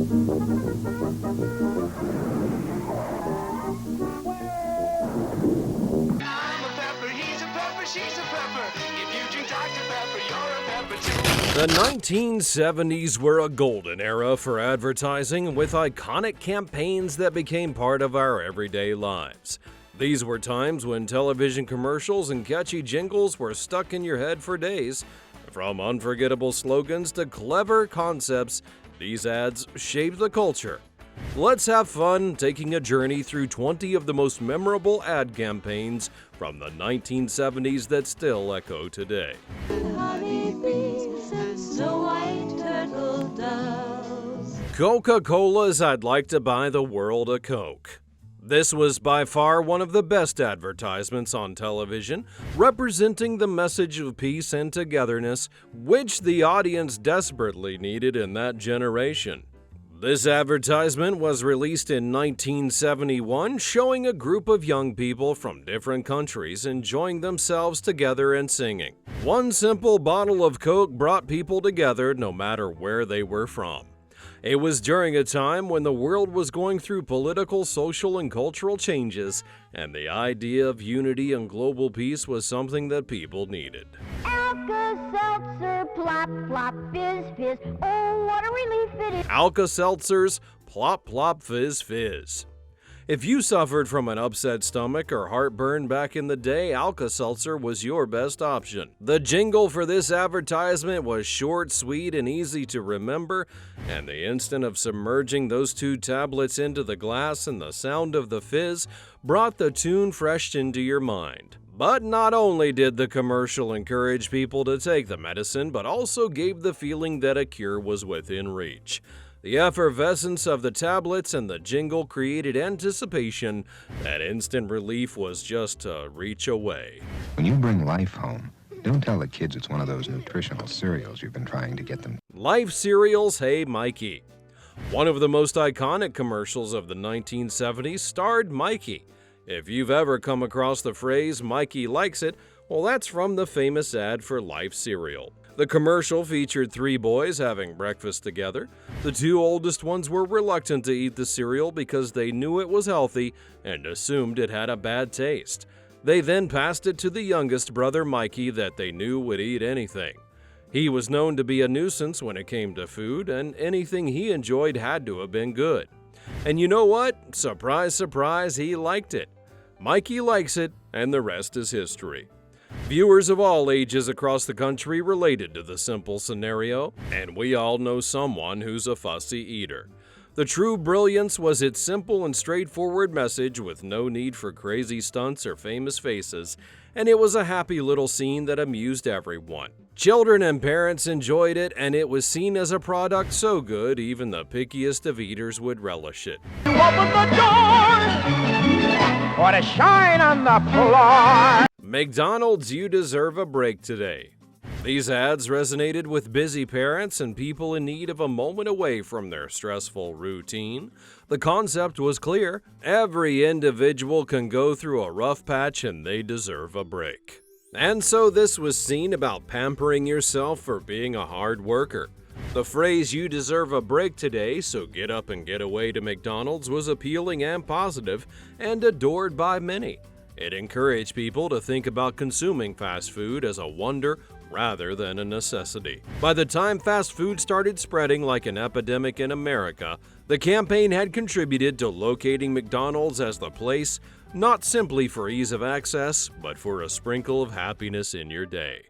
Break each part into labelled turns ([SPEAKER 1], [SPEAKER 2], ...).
[SPEAKER 1] The 1970s were a golden era for advertising, with iconic campaigns that became part of our everyday lives. These were times when television commercials and catchy jingles were stuck in your head for days. From unforgettable slogans to clever concepts, these ads shaped the culture. Let's have fun taking a journey through 20 of the most memorable ad campaigns from the 1970s that still echo today. Coca-Cola's "I'd Like to Buy the World a Coke." This was by far one of the best advertisements on television, representing the message of peace and togetherness, which the audience desperately needed in that generation. This advertisement was released in 1971, showing a group of young people from different countries enjoying themselves together and singing. One simple bottle of Coke brought people together no matter where they were from. It was during a time when the world was going through political, social, and cultural changes, and the idea of unity and global peace was something that people needed.
[SPEAKER 2] AlkaSeltzer, plop, plop, fizz, fizz. Oh, what a relief it is.
[SPEAKER 1] AlkaSeltzer's Plop Plop Fizz Fizz. If you suffered from an upset stomach or heartburn back in the day, AlkaSeltzer was your best option. The jingle for this advertisement was short, sweet, and easy to remember, and the instant of submerging those two tablets into the glass and the sound of the fizz brought the tune fresh into your mind. But not only did the commercial encourage people to take the medicine, but also gave the feeling that a cure was within reach. The effervescence of the tablets and the jingle created anticipation that instant relief was just a reach away.
[SPEAKER 3] When you bring Life home, don't tell the kids it's one of those nutritional cereals you've been trying to get them.
[SPEAKER 1] Life cereals, hey Mikey. One of the most iconic commercials of the 1970s starred Mikey. If you've ever come across the phrase "Mikey likes it," well, that's from the famous ad for Life cereal. The commercial featured three boys having breakfast together. The two oldest ones were reluctant to eat the cereal because they knew it was healthy and assumed it had a bad taste. They then passed it to the youngest brother, Mikey, that they knew would eat anything. He was known to be a nuisance when it came to food, and anything he enjoyed had to have been good. And you know what? Surprise, surprise, he liked it. Mikey likes it, and the rest is history. Viewers of all ages across the country related to the simple scenario, and we all know someone who's a fussy eater. The true brilliance was its simple and straightforward message with no need for crazy stunts or famous faces, and it was a happy little scene that amused everyone. Children and parents enjoyed it, and it was seen as a product so good even the pickiest of eaters would relish it.
[SPEAKER 4] You open the door, or to shine on the floor.
[SPEAKER 1] McDonald's, you deserve a break today. These ads resonated with busy parents and people in need of a moment away from their stressful routine. The concept was clear. Every individual can go through a rough patch and they deserve a break. And so this was seen about pampering yourself for being a hard worker. The phrase "you deserve a break today, so get up and get away to McDonald's" was appealing and positive and adored by many. It encouraged people to think about consuming fast food as a wonder rather than a necessity. By the time fast food started spreading like an epidemic in America, the campaign had contributed to locating McDonald's as the place, not simply for ease of access, but for a sprinkle of happiness in your day.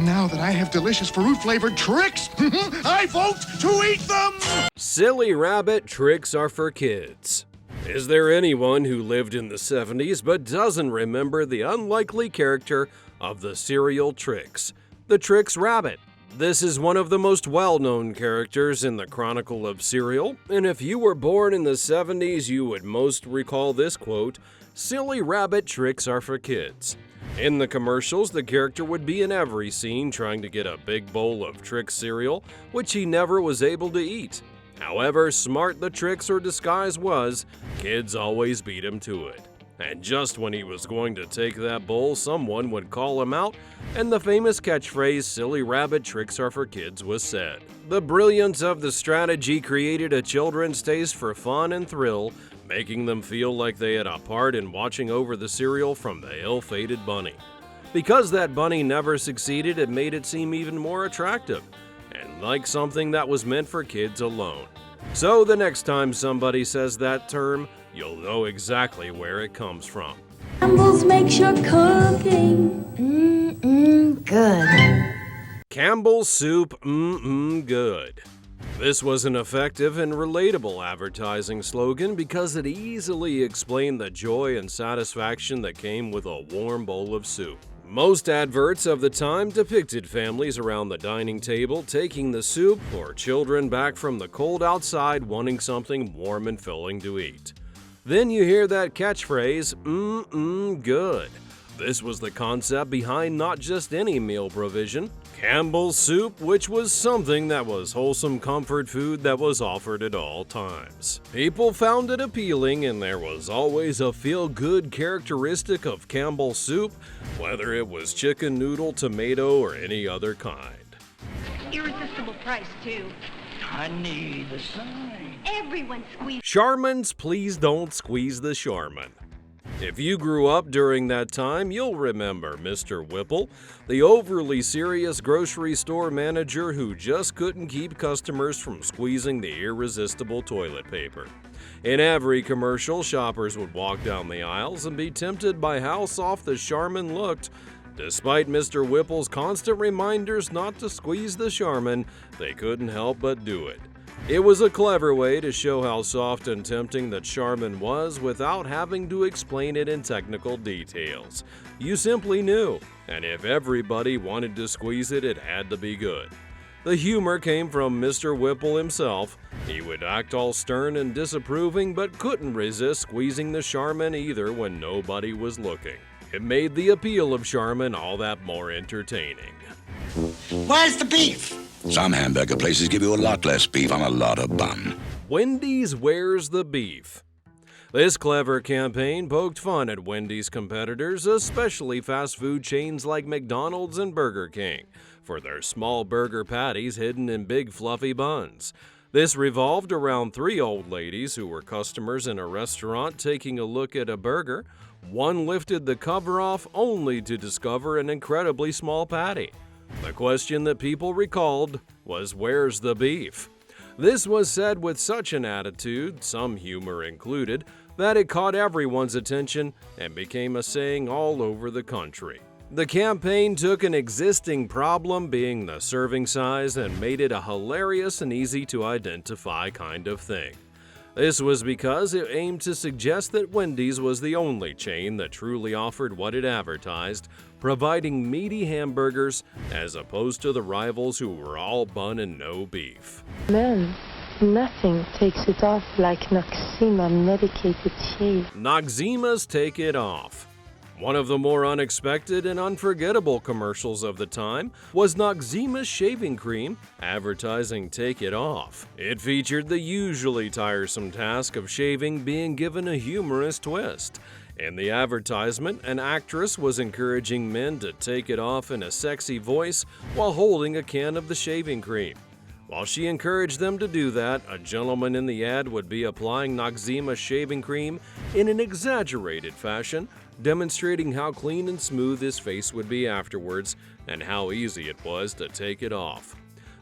[SPEAKER 5] Now that I have delicious fruit-flavored tricks, I vote to eat them!
[SPEAKER 1] Silly rabbit tricks are for kids. Is there anyone who lived in the 70s but doesn't remember the unlikely character of the cereal Trix, the Trix Rabbit? This is one of the most well-known characters in the Chronicle of Cereal, and if you were born in the 70s, you would most recall this quote, "Silly rabbit tricks are for kids." In the commercials, the character would be in every scene trying to get a big bowl of Trix cereal, which he never was able to eat. However smart the tricks or disguise was, kids always beat him to it. And just when he was going to take that bowl, someone would call him out, and the famous catchphrase, "Silly rabbit, tricks are for kids," was said. The brilliance of the strategy created a children's taste for fun and thrill, making them feel like they had a part in watching over the cereal from the ill-fated bunny. Because that bunny never succeeded, it made it seem even more attractive, and like something that was meant for kids alone. So the next time somebody says that term, you'll know exactly where it comes from.
[SPEAKER 6] Campbell's makes your cooking good.
[SPEAKER 1] Campbell Soup, good. This was an effective and relatable advertising slogan because it easily explained the joy and satisfaction that came with a warm bowl of soup. Most adverts of the time depicted families around the dining table taking the soup or children back from the cold outside wanting something warm and filling to eat. Then you hear that catchphrase, good. This was the concept behind not just any meal provision, Campbell Soup, which was something that was wholesome comfort food that was offered at all times. People found it appealing, and there was always a feel-good characteristic of Campbell Soup, whether it was chicken, noodle, tomato, or any other kind.
[SPEAKER 7] Irresistible price, too.
[SPEAKER 4] Honey, the sign.
[SPEAKER 7] Everyone squeezes.
[SPEAKER 1] Charmin's Please Don't Squeeze the Charmin. If you grew up during that time, you'll remember Mr. Whipple, the overly serious grocery store manager who just couldn't keep customers from squeezing the irresistible toilet paper. In every commercial, shoppers would walk down the aisles and be tempted by how soft the Charmin looked. Despite Mr. Whipple's constant reminders not to squeeze the Charmin, they couldn't help but do it. It was a clever way to show how soft and tempting the Charmin was without having to explain it in technical details. You simply knew, and if everybody wanted to squeeze it, it had to be good. The humor came from Mr. Whipple himself. He would act all stern and disapproving, but couldn't resist squeezing the Charmin either when nobody was looking. It made the appeal of Charmin all that more entertaining.
[SPEAKER 5] Where's the beef?
[SPEAKER 8] Some hamburger places give you a lot less beef on a lot of bun.
[SPEAKER 1] Wendy's Where's the Beef? This clever campaign poked fun at Wendy's competitors, especially fast food chains like McDonald's and Burger King, for their small burger patties hidden in big fluffy buns. This revolved around three old ladies who were customers in a restaurant taking a look at a burger. One lifted the cover off only to discover an incredibly small patty. The question that people recalled was, "Where's the beef?" This was said with such an attitude, some humor included, that it caught everyone's attention and became a saying all over the country. The campaign took an existing problem, being the serving size, and made it a hilarious and easy to identify kind of thing. This was because it aimed to suggest that Wendy's was the only chain that truly offered what it advertised, providing meaty hamburgers as opposed to the rivals who were all bun and no beef.
[SPEAKER 6] Man, nothing takes it off like Noxema medicated shave.
[SPEAKER 1] Noxima's Take It Off. One of the more unexpected and unforgettable commercials of the time was Noxima's shaving cream, advertising Take It Off. It featured the usually tiresome task of shaving being given a humorous twist. In the advertisement, an actress was encouraging men to take it off in a sexy voice while holding a can of the shaving cream. While she encouraged them to do that, a gentleman in the ad would be applying Noxema shaving cream in an exaggerated fashion, demonstrating how clean and smooth his face would be afterwards and how easy it was to take it off.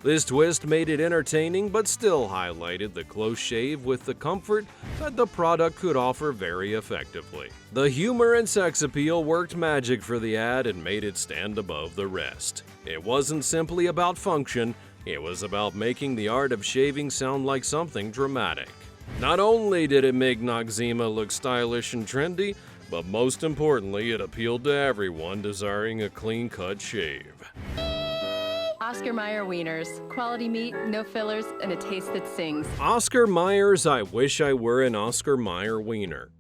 [SPEAKER 1] This twist made it entertaining but still highlighted the close shave with the comfort that the product could offer very effectively. The humor and sex appeal worked magic for the ad and made it stand above the rest. It wasn't simply about function, it was about making the art of shaving sound like something dramatic. Not only did it make Noxema look stylish and trendy, but most importantly, it appealed to everyone desiring a clean-cut shave.
[SPEAKER 9] Oscar Meyer Wieners. Quality meat, no fillers, and a taste that sings.
[SPEAKER 1] Oscar Mayer's I Wish I Were an Oscar Mayer Wiener.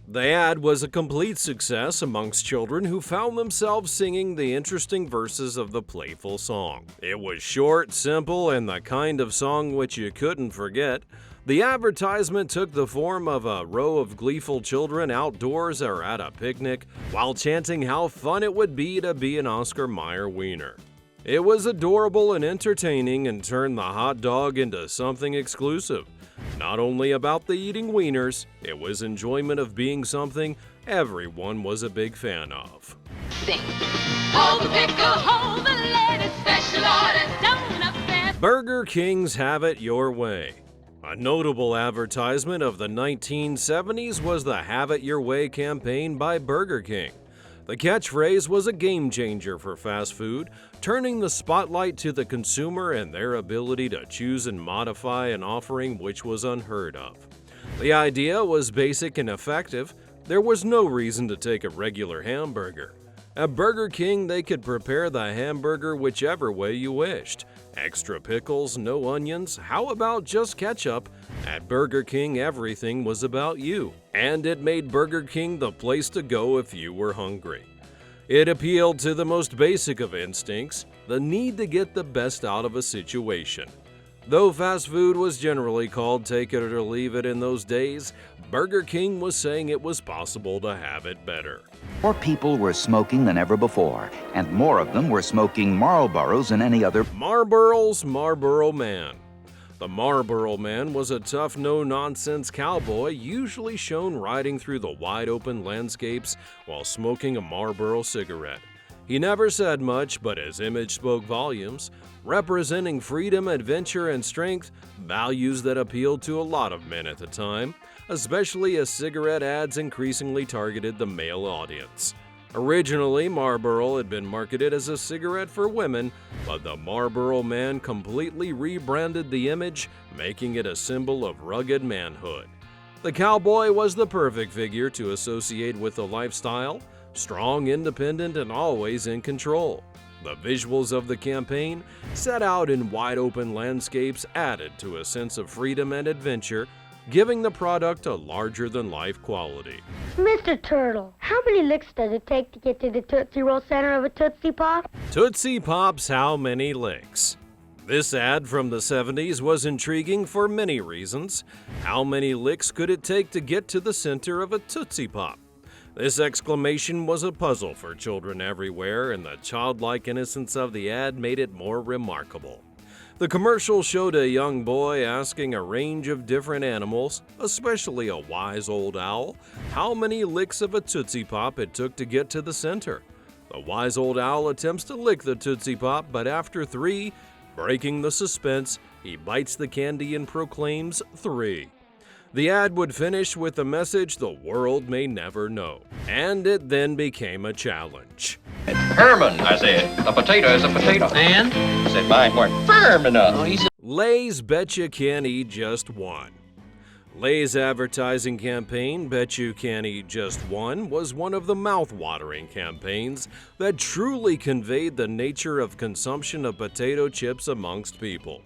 [SPEAKER 1] The ad was a complete success amongst children who found themselves singing the interesting verses of the playful song. It was short, simple, and the kind of song which you couldn't forget. The advertisement took the form of a row of gleeful children outdoors or at a picnic while chanting how fun it would be to be an Oscar Mayer wiener. It was adorable and entertaining and turned the hot dog into something exclusive. Not only about the eating wieners, it was enjoyment of being something everyone was a big fan of.
[SPEAKER 10] Hold the pickle, hold the lettuce, special orders, donuts and
[SPEAKER 1] Burger King's Have It Your Way. A notable advertisement of the 1970s was the Have It Your Way campaign by Burger King. The catchphrase was a game changer for fast food, turning the spotlight to the consumer and their ability to choose and modify an offering which was unheard of. The idea was basic and effective. There was no reason to take a regular hamburger. At Burger King, they could prepare the hamburger whichever way you wished. Extra pickles, no onions, how about just ketchup? At Burger King, everything was about you, and it made Burger King the place to go if you were hungry. It appealed to the most basic of instincts, the need to get the best out of a situation. Though fast food was generally called take it or leave it in those days, Burger King was saying it was possible to have it better.
[SPEAKER 11] More people were smoking than ever before, and more of them were smoking Marlboros than any other.
[SPEAKER 1] Marlboro's Marlboro Man. The Marlboro Man was a tough, no-nonsense cowboy usually shown riding through the wide-open landscapes while smoking a Marlboro cigarette. He never said much, but his image spoke volumes, representing freedom, adventure, and strength, values that appealed to a lot of men at the time, especially as cigarette ads increasingly targeted the male audience. Originally, Marlboro had been marketed as a cigarette for women, but the Marlboro Man completely rebranded the image, making it a symbol of rugged manhood. The cowboy was the perfect figure to associate with the lifestyle, strong, independent, and always in control. The visuals of the campaign, set out in wide-open landscapes, added to a sense of freedom and adventure, giving the product a larger-than-life quality.
[SPEAKER 2] Mr. Turtle, how many licks does it take to get to the Tootsie Roll center of a Tootsie Pop?
[SPEAKER 1] Tootsie Pop's How Many Licks? This ad from the 70s was intriguing for many reasons. How many licks could it take to get to the center of a Tootsie Pop? This exclamation was a puzzle for children everywhere, and the childlike innocence of the ad made it more remarkable. The commercial showed a young boy asking a range of different animals, especially a wise old owl, how many licks of a Tootsie Pop it took to get to the center. The wise old owl attempts to lick the Tootsie Pop, but after 3, breaking the suspense, he bites the candy and proclaims 3. The ad would finish with the message the world may never know, and it then became a challenge.
[SPEAKER 12] Herman, I said. A potato is a potato. And? I said mine weren't firm enough.
[SPEAKER 1] Lay's Bet You Can't Eat Just One. Lay's advertising campaign, Bet You Can't Eat Just One, was one of the mouth-watering campaigns that truly conveyed the nature of consumption of potato chips amongst people.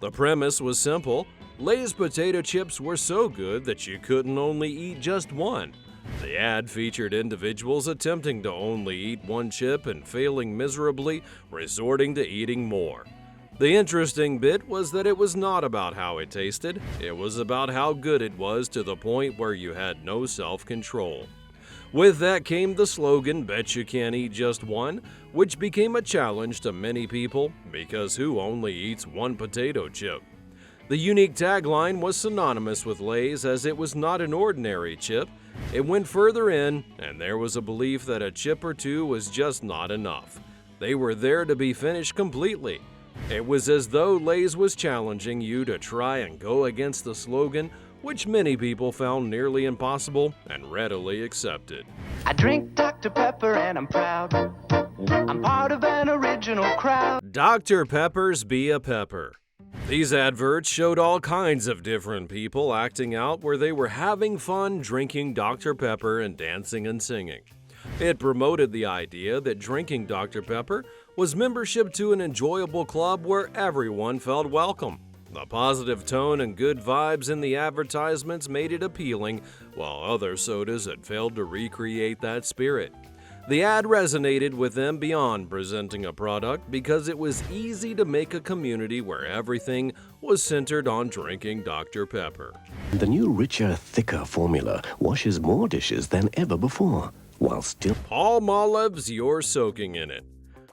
[SPEAKER 1] The premise was simple. Lay's potato chips were so good that you couldn't only eat just one. The ad featured individuals attempting to only eat one chip and failing miserably, resorting to eating more. The interesting bit was that it was not about how it tasted, it was about how good it was to the point where you had no self-control. With that came the slogan, Bet You Can't Eat Just One, which became a challenge to many people because who only eats one potato chip? The unique tagline was synonymous with Lay's as it was not an ordinary chip. It went further in, and there was a belief that a chip or two was just not enough. They were there to be finished completely. It was as though Lay's was challenging you to try and go against the slogan, which many people found nearly impossible and readily accepted.
[SPEAKER 13] I drink Dr. Pepper and I'm proud. I'm part of an original crowd.
[SPEAKER 1] Dr. Pepper's Be a Pepper. These adverts showed all kinds of different people acting out where they were having fun drinking Dr. Pepper and dancing and singing. It promoted the idea that drinking Dr. Pepper was membership to an enjoyable club where everyone felt welcome. The positive tone and good vibes in the advertisements made it appealing, while other sodas had failed to recreate that spirit. The ad resonated with them beyond presenting a product because it was easy to make a community where everything was centered on drinking Dr. Pepper.
[SPEAKER 14] The new richer, thicker formula washes more dishes than ever before, while still...
[SPEAKER 1] Palmolive's You're Soaking in It.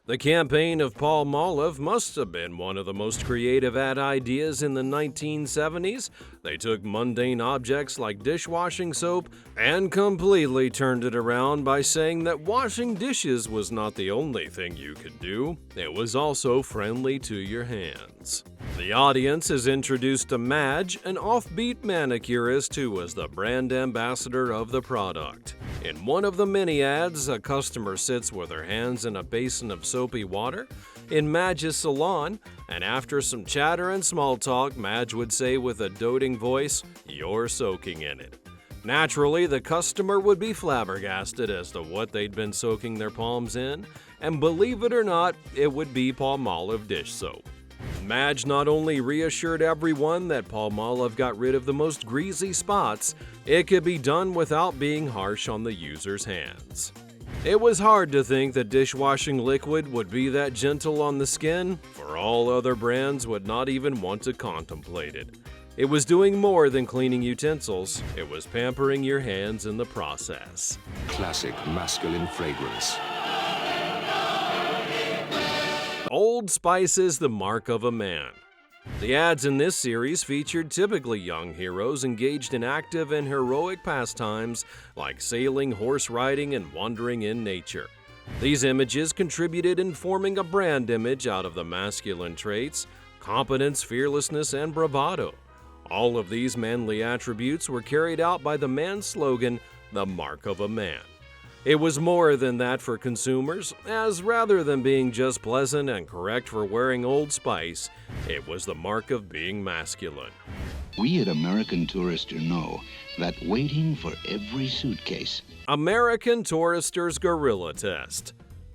[SPEAKER 1] The campaign of Palmolive must have been one of the most creative ad ideas in the 1970s. They took mundane objects like dishwashing soap and completely turned it around by saying that washing dishes was not the only thing you could do. It was also friendly to your hands. The audience is introduced to Madge, an offbeat manicurist who was the brand ambassador of the product. In one of the mini ads, a customer sits with her hands in a basin of soapy water in Madge's salon, and after some chatter and small talk, Madge would say with a doting voice, "You're soaking in it." Naturally, the customer would be flabbergasted as to what they'd been soaking their palms in, and believe it or not, it would be Palmolive dish soap. Madge not only reassured everyone that Palmolive got rid of the most greasy spots, it could be done without being harsh on the user's hands. It was hard to think that dishwashing liquid would be that gentle on the skin, for all other brands would not even want to contemplate it. It was doing more than cleaning utensils, it was pampering your hands in the process.
[SPEAKER 3] Classic masculine fragrance.
[SPEAKER 1] Old Spice is the mark of a man. The ads in this series featured typically young heroes engaged in active and heroic pastimes like sailing, horse riding, and wandering in nature. These images contributed in forming a brand image out of the masculine traits, competence, fearlessness, and bravado. All of these manly attributes were carried out by the man slogan, "The Mark of a Man." It was more than that for consumers, as rather than being just pleasant and correct for wearing Old Spice, it was the mark of being masculine.
[SPEAKER 8] We at American Tourister know that waiting for every suitcase.
[SPEAKER 1] American Tourister's Gorilla Test.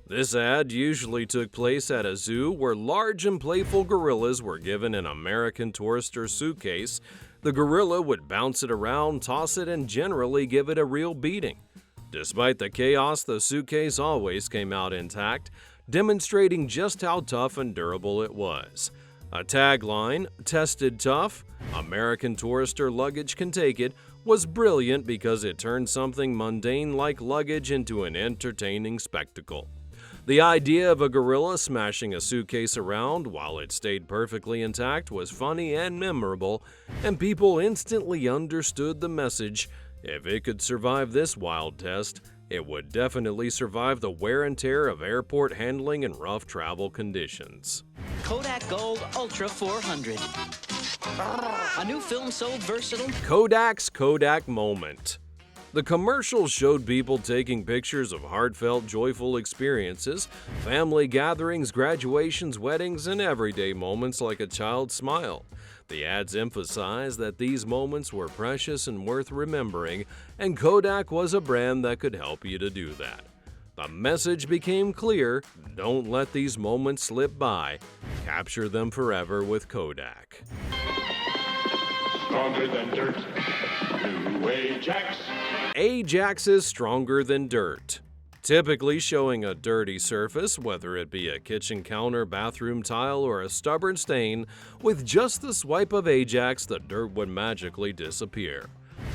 [SPEAKER 1] This ad usually took place at a zoo where large and playful gorillas were given an American Tourister suitcase. The gorilla would bounce it around, toss it, and generally give it a real beating. Despite the chaos, the suitcase always came out intact, demonstrating just how tough and durable it was. A tagline, "Tested tough, American Tourister luggage can take it," was brilliant because it turned something mundane like luggage into an entertaining spectacle. The idea of a gorilla smashing a suitcase around while it stayed perfectly intact was funny and memorable, and people instantly understood the message. If it could survive this wild test, it would definitely survive the wear and tear of airport handling and rough travel conditions.
[SPEAKER 15] Kodak Gold Ultra 400. A new film so versatile.
[SPEAKER 1] Kodak's Kodak Moment. The commercial showed people taking pictures of heartfelt, joyful experiences, family gatherings, graduations, weddings, and everyday moments like a child's smile. The ads emphasized that these moments were precious and worth remembering, and Kodak was a brand that could help you to do that. The message became clear: don't let these moments slip by. Capture them forever with Kodak.
[SPEAKER 16] Stronger than dirt. New Ajax.
[SPEAKER 1] Ajax is stronger than dirt. Typically showing a dirty surface, whether it be a kitchen counter, bathroom tile, or a stubborn stain, with just the swipe of Ajax, the dirt would magically disappear.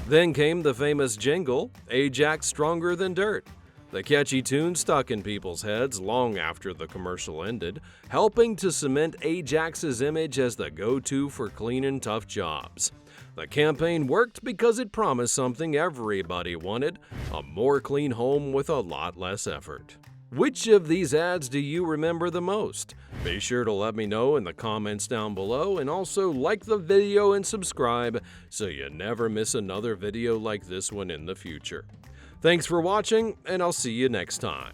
[SPEAKER 1] Then came the famous jingle, "Ajax Stronger Than Dirt." The catchy tune stuck in people's heads long after the commercial ended, helping to cement Ajax's image as the go-to for clean and tough jobs. The campaign worked because it promised something everybody wanted: a more clean home with a lot less effort. Which of these ads do you remember the most? Be sure to let me know in the comments down below, and also like the video and subscribe so you never miss another video like this one in the future. Thanks for watching, and I'll see you next time.